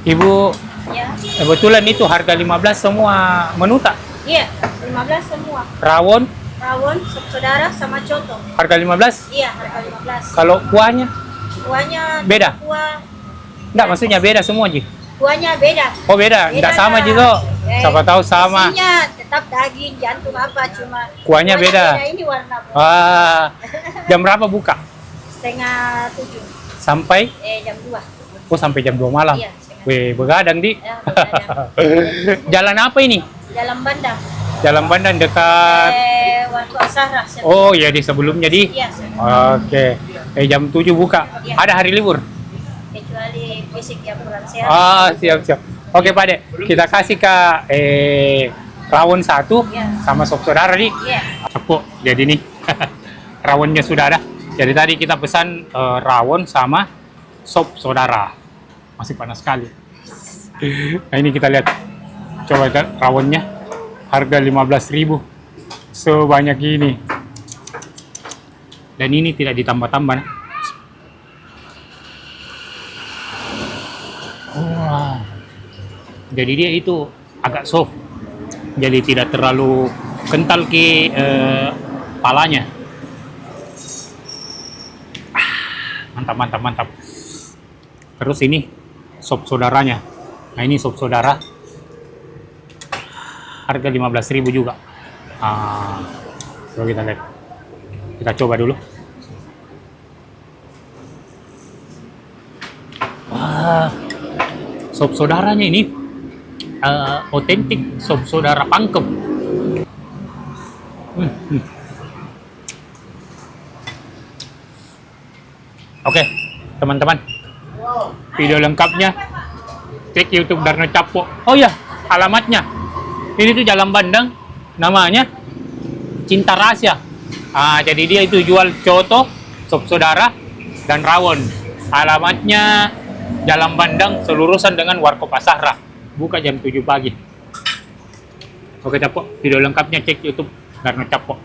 Ibu, Ya. kebetulan itu harga 15 semua menu tak? Iya, 15 semua. Rawon Rawon, sop saudara sama coto. harga 15? Iya, harga 15. Kalau kuahnya? Kuahnya Beda? kuah. Enggak, maksudnya beda semua, Ji. Kuahnya beda. Oh, beda. Enggak sama, Ji, toh. Siapa tahu sama. Isinya tetap daging, jantung apa cuma Kuahnya beda. Ini warna Wah, jam berapa buka? setengah 7. Sampai? Jam 2. Oh, sampai jam 2 malam. Iya, setengah. Weh, begadang, Di. Ya, begadang. Jalan apa ini? Jalan Bandang. Jalan Bandang dekat... Warga Asara. Oh, iya, di sebelumnya, Di. Iya, Oke. Jam 7 buka. Iya. Ada hari libur? kecuali fisik yang kurang sehat. Ah, siap. Oke, Pak Dek. Kita kasih ke rawon 1 Iya. sama sop saudara, Di. Iya. Cepuk. Jadi nih, rawonnya sudah ada. Jadi tadi kita pesan rawon sama sop saudara. Masih panas sekali. Nah, ini kita lihat. Coba lihat rawonnya. Harga 15.000. Sebanyak ini. Dan ini tidak ditambah-tambah. Wah. Jadi dia itu agak soft. Jadi tidak terlalu kental ke palanya. Mantap. Terus ini sop saudaranya. Nah, ini sop saudara. Harga 15.000 juga. Coba kita lihat. Kita coba dulu. Wah, sop saudaranya ini otentik sop saudara Pangkep. Oke, teman-teman. Video lengkapnya cek YouTube Darno Capo. Oh ya, alamatnya. Ini tuh Jalan Bandang, namanya Cinta Rahasia. Jadi dia itu jual coto, sop saudara, dan rawon. Alamatnya Jalan Bandang, selurusan dengan Warkop Asahra. Buka jam 7 pagi. Oke, Capo. Video lengkapnya cek YouTube Darno Capo.